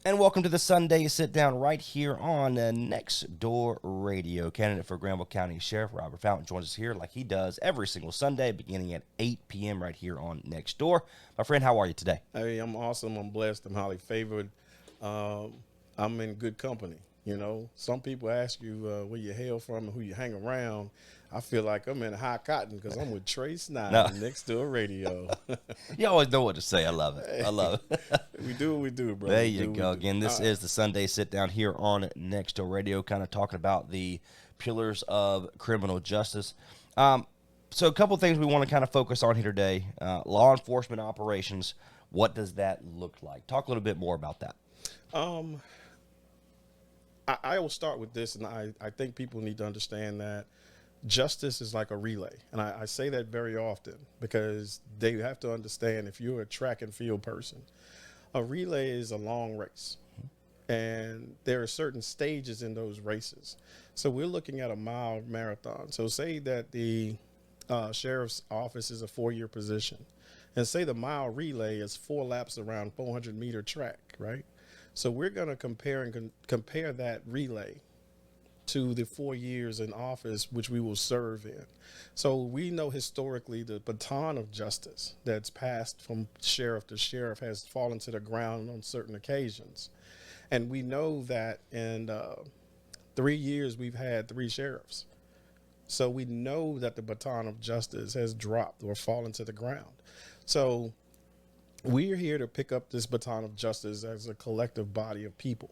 And welcome to the Sunday Sit Down right here on Next Door Radio. Candidate for Granville County Sheriff Robert Fountain joins us here like he does every single Sunday beginning at 8 p.m. right here on Next Door. My friend, how are you today? Hey, I'm awesome. I'm blessed. I'm highly favored. Um, I'm in good company. Some people ask you where you hail from and who you hang around. I feel like I'm in high cotton because I'm with Trey No, Snyder, Next Door Radio. you always know what to say. I love it. I love it. We do what we do, brother. There We you do what go. we do. Again, this is the Sunday Sit Down here on Next Door Radio, kind of talking about the pillars of criminal justice. So a couple things we want to kind of focus on here today. Law enforcement operations, what does that look like? Talk a little bit more about that. Um, I will start with this, and I think people need to understand that justice is like a relay. And I say that very often because they have to understand, if you're a track and field person, a relay is a long race. And there are certain stages in those races. So we're looking at a mile marathon. So say that the sheriff's office is a 4-year position, and say the mile relay is 4 laps around 400-meter track, right? So we're going to compare that relay to the 4 years in office which we will serve in. So we know historically the baton of justice that's passed from sheriff to sheriff has fallen to the ground on certain occasions. And we know that in 3 years we've had 3 sheriffs. So we know that the baton of justice has dropped or fallen to the ground. So we're here to pick up this baton of justice as a collective body of people.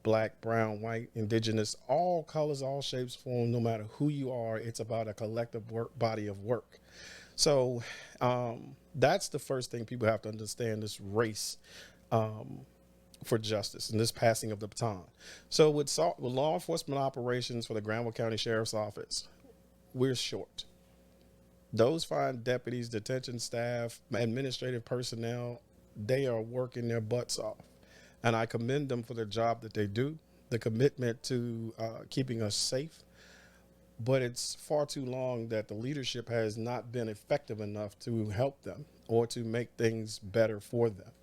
Black, brown, white, indigenous, all colors, all shapes, forms, no matter who you are, it's about a collective body of work. So that's the first thing people have to understand, this race for justice and this passing of the baton. So with law enforcement operations for the Granville County Sheriff's Office, we're short. Those fine deputies, detention staff, administrative personnel, they are working their butts off. And I commend them for the job that they do, the commitment to keeping us safe. But it's far too long that the leadership has not been effective enough to help them or to make things better for them.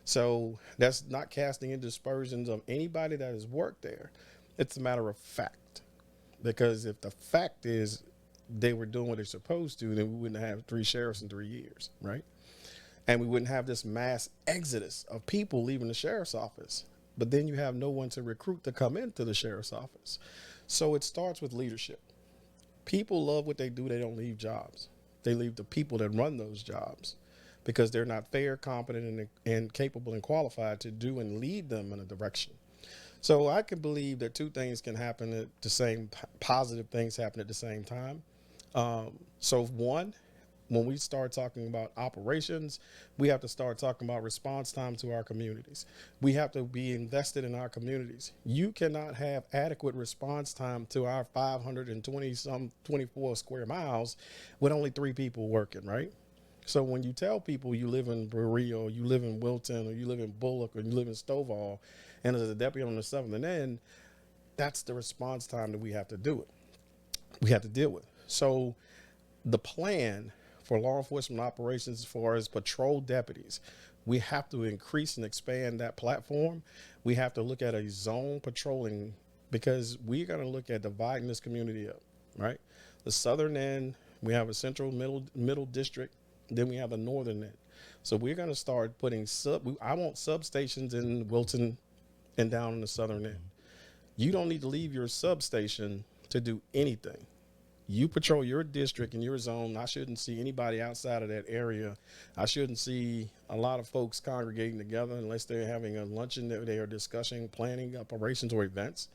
So that's not casting in dispersions of anybody that has worked there. It's a matter of fact. Because if the fact is they were doing what they're supposed to, then we wouldn't have 3 sheriffs in 3 years, right? And we wouldn't have this mass exodus of people leaving the sheriff's office. But then you have no one to recruit to come into the sheriff's office. So it starts with leadership. People love what they do. They don't leave jobs. They leave the people that run those jobs because they're not fair, competent, and capable and qualified to do and lead them in a direction. So I can believe that 2 things can happen at the same, positive things happen at the same time. So one, when we start talking about operations, we have to start talking about response time to our communities. We have to be invested in our communities. You cannot have adequate response time to our 524 square miles with only 3 people working, right? So when you tell people you live in Berea, or you live in Wilton, or you live in Bullock, or you live in Stovall, and as a deputy on the southern end, that's the response time that we have to deal with. So the plan for law enforcement operations as far as patrol deputies, we have to increase and expand that platform. We have to look at a zone patrolling because we're going to look at dividing this community up, right? The southern end, we have a central middle district, then we have the northern end. So we're going to start putting I want substations in Wilton and down in the southern end. You don't need to leave your substation to do anything. You patrol your district and your zone. I shouldn't see anybody outside of that area. I shouldn't see a lot of folks congregating together unless they're having a luncheon that they are discussing planning operations or events.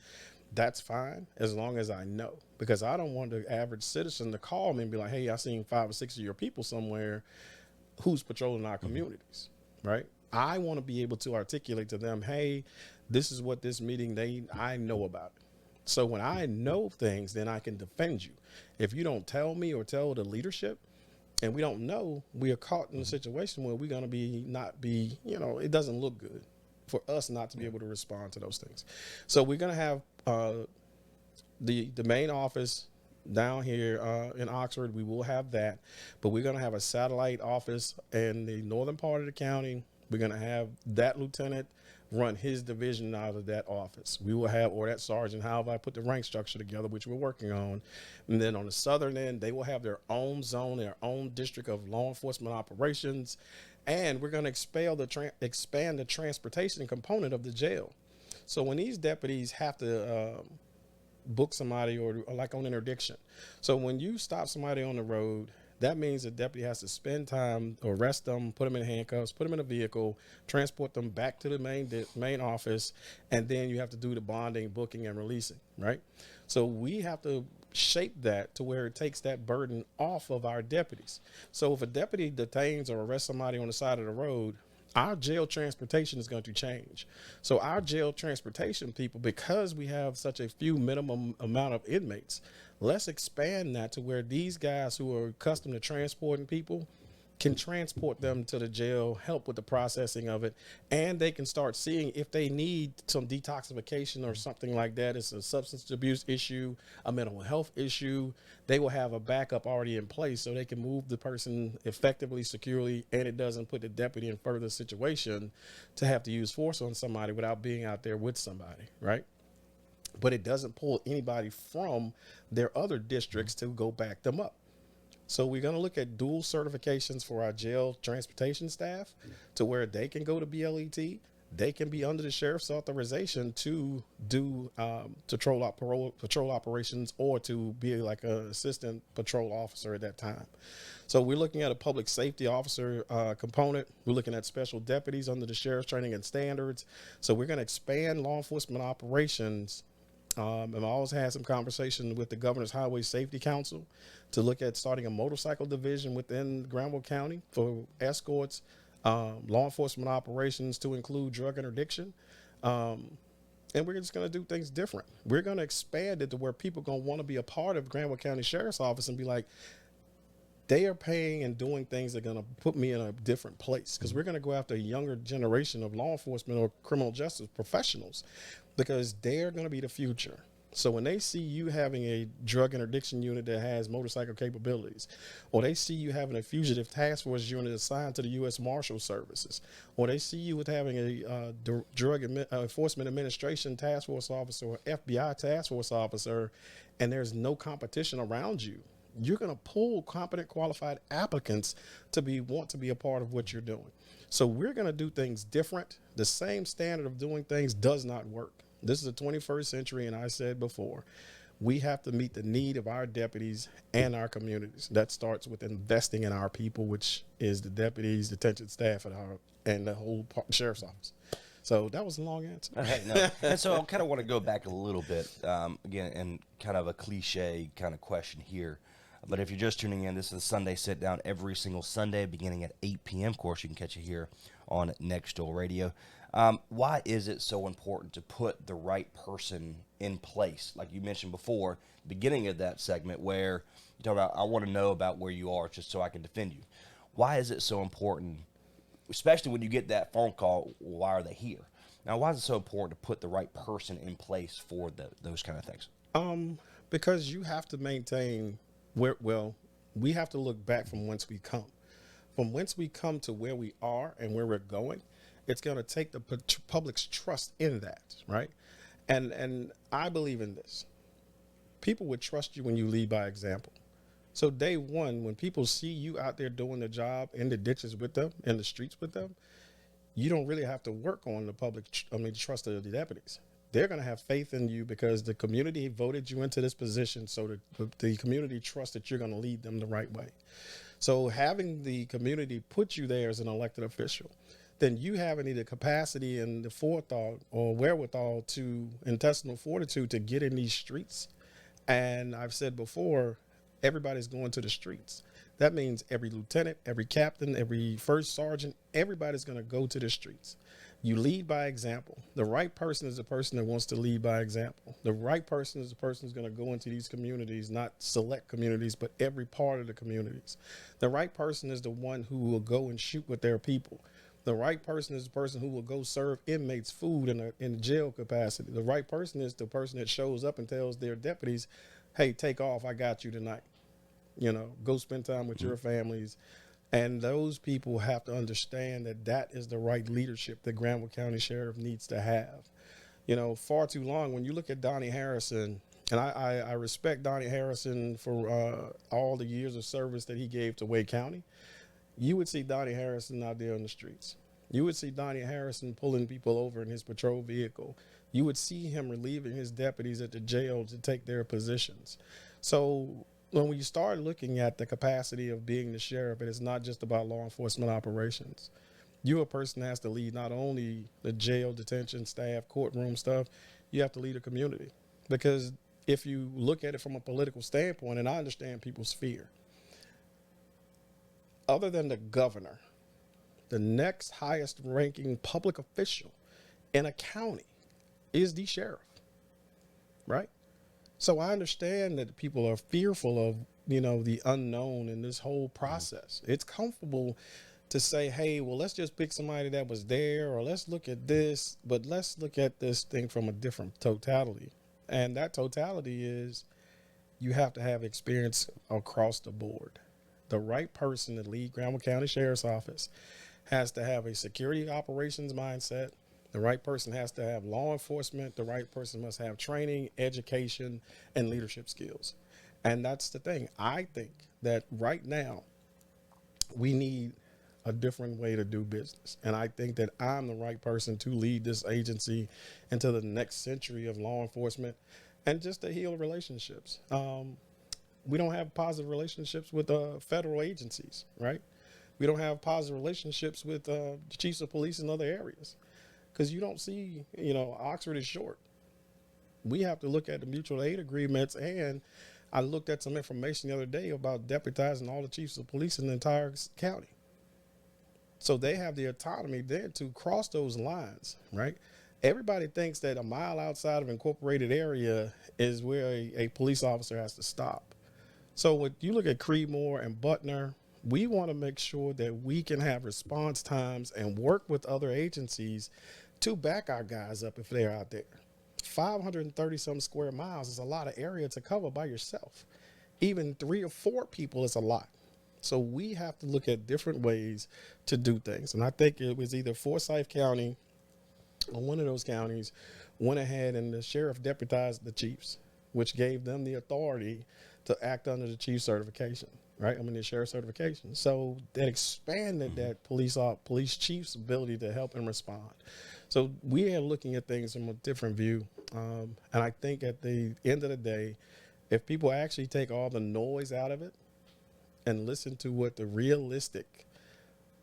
That's fine as long as I know, because I don't want the average citizen to call me and be like, hey, I seen 5 or 6 of your people somewhere. Who's patrolling our communities, right? I want to be able to articulate to them, hey, this is what this meeting, I know about it. So when I know things, then I can defend you. If you don't tell me or tell the leadership and we don't know, we are caught in a situation where we're going to not be, it doesn't look good for us not to be able to respond to those things. So we're going to have the main office down here in Oxford. We will have that, but we're going to have a satellite office in the northern part of the county. We're going to have that lieutenant run his division out of that office. We will have, or that sergeant, however I put the rank structure together, which we're working on. And then on the southern end, they will have their own zone, their own district of law enforcement operations. And we're going to expand the transportation component of the jail. So when these deputies have to book somebody or like on interdiction. So when you stop somebody on the road, that means the deputy has to spend time, arrest them, put them in handcuffs, put them in a vehicle, transport them back to the main office, and then you have to do the bonding, booking, and releasing, right? So we have to shape that to where it takes that burden off of our deputies. So if a deputy detains or arrests somebody on the side of the road, our jail transportation is going to change. So our jail transportation people, because we have such a few minimum amount of inmates, let's expand that to where these guys who are accustomed to transporting people can transport them to the jail, help with the processing of it, and they can start seeing if they need some detoxification or something like that. It's a substance abuse issue, a mental health issue. They will have a backup already in place so they can move the person effectively, securely, and it doesn't put the deputy in further situation to have to use force on somebody without being out there with somebody, right? But it doesn't pull anybody from their other districts to go back them up. So we're going to look at dual certifications for our jail transportation staff to where they can go to BLET. They can be under the sheriff's authorization to do patrol operations or to be like an assistant patrol officer at that time. So we're looking at a public safety officer component. We're looking at special deputies under the sheriff's training and standards. So we're going to expand law enforcement operations. And I always had some conversation with the Governor's Highway Safety Council to look at starting a motorcycle division within Granville County for escorts, law enforcement operations to include drug interdiction. And we're just going to do things different. We're going to expand it to where people are going to want to be a part of Granville County Sheriff's Office and be like, they are paying and doing things that are going to put me in a different place, because we're going to go after a younger generation of law enforcement or criminal justice professionals, because they're going to be the future. So when they see you having a drug interdiction unit that has motorcycle capabilities, or they see you having a fugitive task force unit assigned to the U.S. Marshal Services, or they see you with having a drug enforcement administration task force officer or FBI task force officer, and there's no competition around you, you're going to pull competent, qualified applicants to want to be a part of what you're doing. So we're going to do things different. The same standard of doing things does not work. This is the 21st century, and I said before, we have to meet the need of our deputies and our communities. That starts with investing in our people, which is the deputies, detention staff, and the whole sheriff's office. So that was a long answer. Okay, no. And so I kind of want to go back a little bit, again, and kind of a cliche kind of question here. But if you're just tuning in, this is the Sunday Sit Down every single Sunday beginning at 8 p.m. Of course, you can catch it here on Next Door Radio. Why is it so important to put the right person in place? Like you mentioned before, beginning of that segment where you talk about, I want to know about where you are just so I can defend you. Why is it so important, especially when you get that phone call, why are they here? Now, why is it so important to put the right person in place for those kind of things? Because you have to maintain we have to look back from whence we come. From whence we come to where we are and where we're going, it's going to take the public's trust in that, right? And I believe in this. People would trust you when you lead by example. So day one, when people see you out there doing the job in the ditches with them, in the streets with them, you don't really have to work on the trust of the deputies. They're going to have faith in you because the community voted you into this position, so the community trusts that you're going to lead them the right way. So having the community put you there as an elected official, then you having the capacity and the forethought or wherewithal to intestinal fortitude to get in these streets. And I've said before, everybody's going to the streets. That means every lieutenant, every captain, every first sergeant, everybody's going to go to the streets. You lead by example. The right person is the person that wants to lead by example. The right person is the person who's going to go into these communities, not select communities, but every part of the communities. The right person is the one who will go and shoot with their people. The right person is the person who will go serve inmates food in jail capacity. The right person is the person that shows up and tells their deputies, hey, take off, I got you tonight. Go spend time with your families. And those people have to understand that that is the right leadership that Granville County Sheriff needs to have. Far too long, when you look at Donnie Harrison, and I respect Donnie Harrison for all the years of service that he gave to Wade County, you would see Donnie Harrison out there on the streets. You would see Donnie Harrison pulling people over in his patrol vehicle. You would see him relieving his deputies at the jail to take their positions. So when we start looking at the capacity of being the sheriff, it is not just about law enforcement operations. You're a person that has to lead not only the jail, detention, staff, courtroom stuff, you have to lead a community. Because if you look at it from a political standpoint, and I understand people's fear, other than the governor, the next highest ranking public official in a county is the sheriff, right? So I understand that people are fearful of, the unknown in this whole process. It's comfortable to say, hey, well, let's just pick somebody that was there, or let's look at this, but let's look at this thing from a different totality. And that totality is you have to have experience across the board. The right person to lead Granville County Sheriff's Office has to have a security operations mindset. The right person has to have law enforcement. The right person must have training, education, and leadership skills. And that's the thing. I think that right now we need a different way to do business. And I think that I'm the right person to lead this agency into the next century of law enforcement and just to heal relationships. We don't have positive relationships with federal agencies, right? We don't have positive relationships with the chiefs of police in other areas because you don't see, Oxford is short. We have to look at the mutual aid agreements. And I looked at some information the other day about deputizing all the chiefs of police in the entire county. So they have the autonomy then to cross those lines, right? Everybody thinks that a mile outside of incorporated area is where a police officer has to stop. So when you look at Creedmoor and Butner, we want to make sure that we can have response times and work with other agencies to back our guys up if they're out there. 530 some square miles is a lot of area to cover by yourself. Even 3 or 4 people is a lot. So we have to look at different ways to do things. And I think it was either Forsyth County or one of those counties went ahead and the sheriff deputized the chiefs, which gave them the authority to act under the chief certification, right? The sheriff certification. So that expanded that police chief's ability to help and respond. So we are looking at things from a different view. And I think at the end of the day, if people actually take all the noise out of it and listen to what the realistic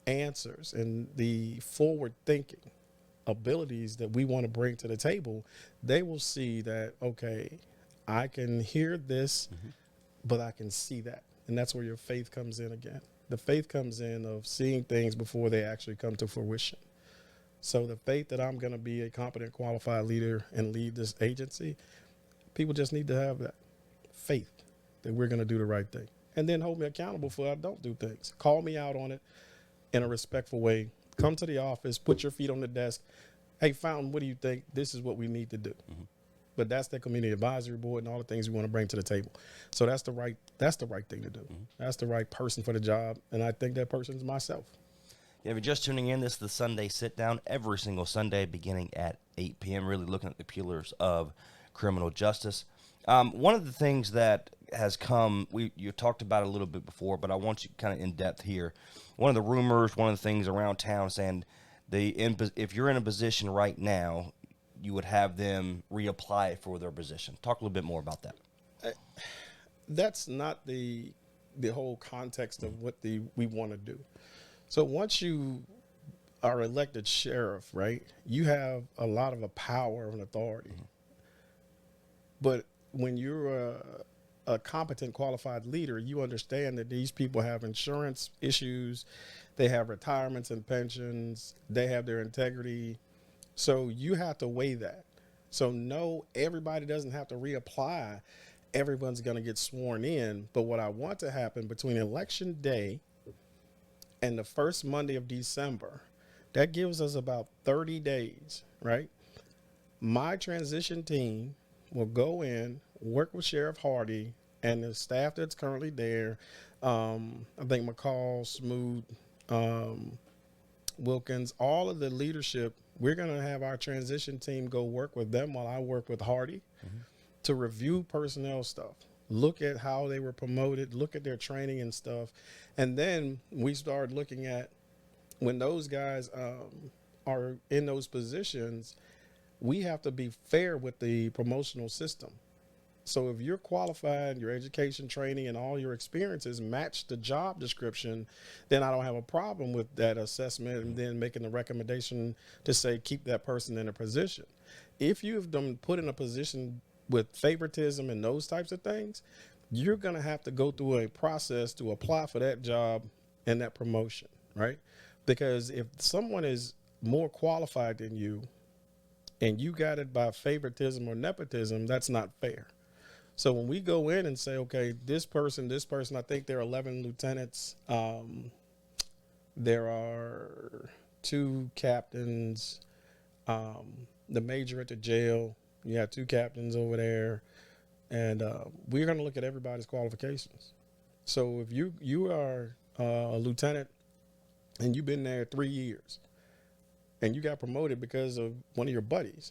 answers and the forward thinking abilities that we want to bring to the table, they will see that, okay, I can hear this, but I can see that. And that's where your faith comes in again. The faith comes in of seeing things before they actually come to fruition. So the faith that I'm going to be a competent, qualified leader and lead this agency, people just need to have that faith that we're going to do the right thing. And then hold me accountable for I don't do things. Call me out on it in a respectful way. Come to the office, put your feet on the desk. Hey, Fountain, what do you think? This is what we need to do. But that's the community advisory board and all the things we want to bring to the table. So that's the right thing to do. That's the right person for the job. And I think that person is myself. Yeah, if you're just tuning in, this is the Sunday Sit Down every single Sunday beginning at 8 p.m., really looking at the pillars of criminal justice. One of the things that has come, you talked about it a little bit before, but I want you kind of in depth here. One of the rumors, one of the things around town saying if you're in a position right now, you would have them reapply for their position. Talk a little bit more about that. That's not the whole context of what we want to do. So once you are elected sheriff, right, you have a lot of a power and authority. But when you're a competent, qualified leader, you understand that these people have insurance issues, they have retirements and pensions, they have their integrity. So you have to weigh that. So no, everybody doesn't have to reapply. Everyone's going to get sworn in. But what I want to happen between election day and the first Monday of December, that gives us about 30 days, right? My transition team will go in, work with Sheriff Hardy, and the staff that's currently there, I think McCall, Smoot, Wilkins, all of the leadership, we're going to have our transition team go work with them while I work with Hardy to review personnel stuff. Look at how they were promoted, look at their training and stuff. And then we start looking at when those guys are in those positions, we have to be fair with the promotional system. So if you're qualified, your education, training, and all your experiences match the job description, then I don't have a problem with that assessment and then making the recommendation to say keep that person in a position. If you've been put in a position with favoritism and those types of things, you're going to have to go through a process to apply for that job and that promotion, right? Because if someone is more qualified than you and you got it by favoritism or nepotism, that's not fair. So when we go in and say, okay, this person, I think there are 11 lieutenants. There are 2 captains, the major at the jail. You have 2 captains over there. And we're going to look at everybody's qualifications. So if you are a lieutenant and you've been there 3 years and you got promoted because of one of your buddies,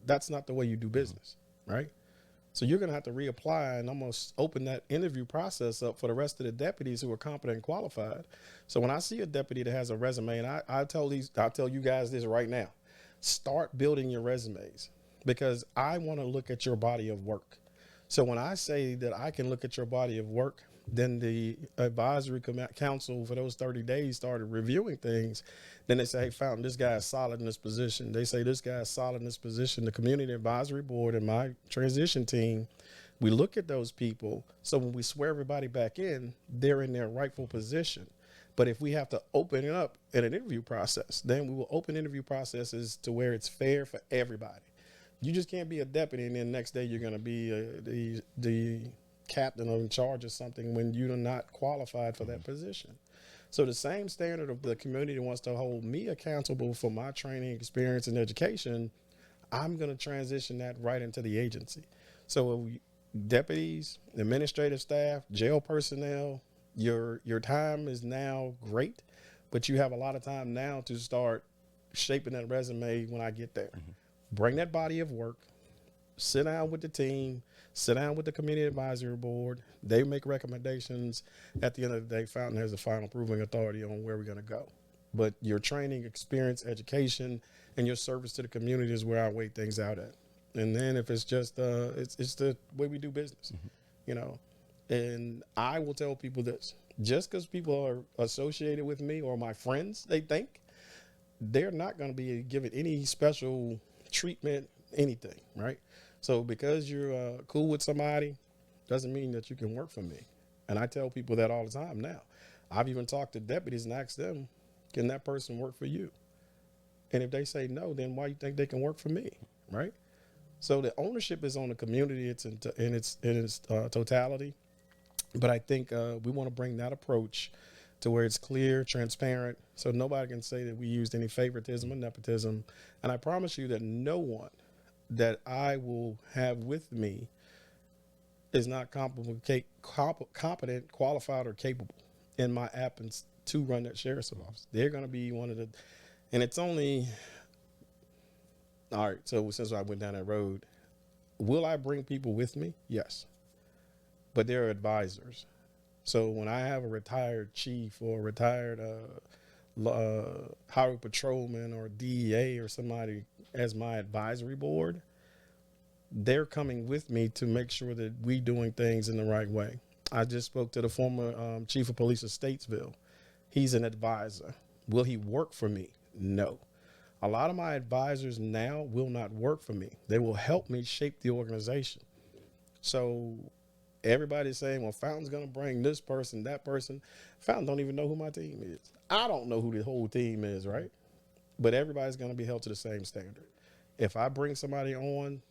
that's not the way you do business, right? So you're going to have to reapply and almost open that interview process up for the rest of the deputies who are competent and qualified. So when I see a deputy that has a resume, and I'll tell you guys this right now, start building your resumes because I want to look at your body of work. So when I say that I can look at your body of work, then the advisory council for those 30 days started reviewing things. Then they say, hey, Fountain, this guy is solid in this position. They say this guy is solid in this position. The community advisory board and my transition team, we look at those people. So when we swear everybody back in, they're in their rightful position. But if we have to open it up in an interview process, then we will open interview processes to where it's fair for everybody. You just can't be a deputy and then next day you're going to be the captain or in charge of something when you're not qualified for that position. So the same standard of the community wants to hold me accountable for my training, experience, and education, I'm going to transition that right into the agency. So deputies, administrative staff, jail personnel, your time is now great, but you have a lot of time now to start shaping that resume when I get there. Bring that body of work, sit down with the team, sit down with the community advisory board. They make recommendations. At the end of the day, Fountain has the final approving authority on where we're going to go. But your training, experience, education, and your service to the community is where I weigh things out at. And then if it's just, it's the way we do business, you know. And I will tell people this, just because people are associated with me or my friends, they think, they're not going to be given any special treatment, anything, right? So because you're cool with somebody doesn't mean that you can work for me. And I tell people that all the time now. I've even talked to deputies and asked them, can that person work for you? And if they say no, then why you think they can work for me, right? So the ownership is on the community. It's in its totality. But I think we want to bring that approach to where it's clear, transparent, so nobody can say that we used any favoritism or nepotism. And I promise you that no one that I will have with me is not competent, qualified, or capable in my absence to run that sheriff's office. They're going to be one of the, and it's only, all right, so since I went down that road, will I bring people with me? Yes. But they're advisors. So when I have a retired chief or a retired highway patrolman or DEA or somebody as my advisory board, they're coming with me to make sure that we doing things in the right way. I just spoke to the former chief of police of Statesville. He's an advisor. Will he work for me? No. A lot of my advisors now will not work for me. They will help me shape the organization. So everybody's saying, well, Fountain's going to bring this person, that person. Fountain don't even know who my team is. I don't know who the whole team is, right? But everybody's going to be held to the same standard. If I bring somebody on,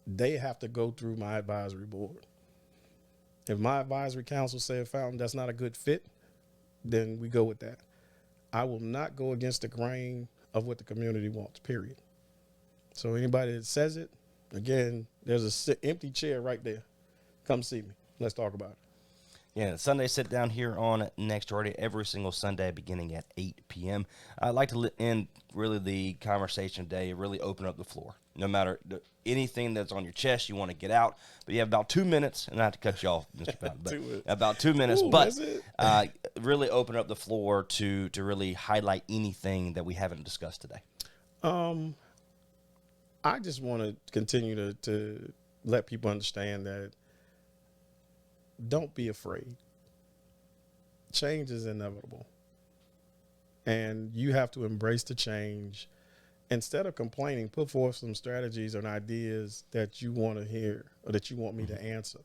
they have to go through my advisory board. If my advisory council said, Fountain, that's not a good fit, then we go with that. I will not go against the grain of what the community wants, period. So anybody that says it, again, there's an empty chair right there. come see me. Let's talk about it. Yeah, Sunday sit down here on Next Door Radio every single Sunday beginning at 8 p.m. I'd like to end really the conversation today, really open up the floor. No matter anything that's on your chest you want to get out, but you have about 2 minutes, and I have to cut you off, Mr. Patton, but about 2 minutes, Ooh, but that's it. really open up the floor to really highlight anything that we haven't discussed today. I just want to continue to let people understand that don't be afraid. Change is inevitable. And you have to embrace the change. Instead of complaining, put forth some strategies and ideas that you want to hear or that you want me to answer.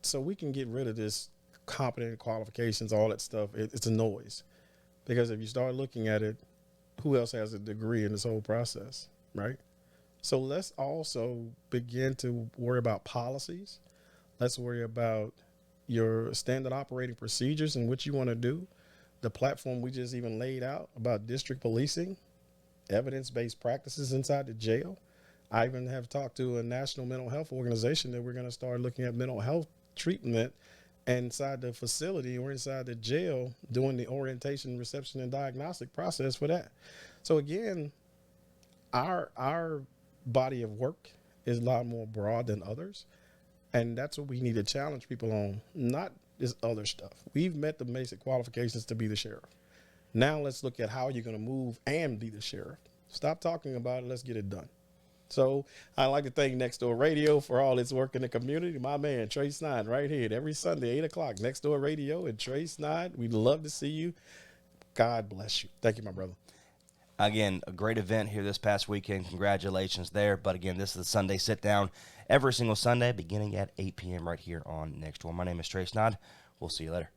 So we can get rid of this competent qualifications, all that stuff. It's a noise. Because if you start looking at it, who else has a degree in this whole process, right? So let's also begin to worry about policies. Let's worry about your standard operating procedures and what you want to do. The platform we just even laid out about district policing, evidence-based practices inside the jail. I even have talked to a national mental health organization that we're going to start looking at mental health treatment inside the facility or inside the jail, doing the orientation, reception, and diagnostic process for that. So again, our body of work is a lot more broad than others. And that's what we need to challenge people on, not this other stuff. We've met the basic qualifications to be the sheriff. Now let's look at how you're going to move and be the sheriff. Stop talking about it. Let's get it done. So I'd like to thank Next Door Radio for all its work in the community. My man, Trey Snide, right here every Sunday, 8 o'clock, Next Door Radio and Trey Snide. We'd love to see you. God bless you. Thank you, my brother. Again, a great event here this past weekend. Congratulations there. But again, this is the Sunday sit down every single Sunday beginning at 8 p.m. right here on Next Door. My name is Trey Snide. We'll see you later.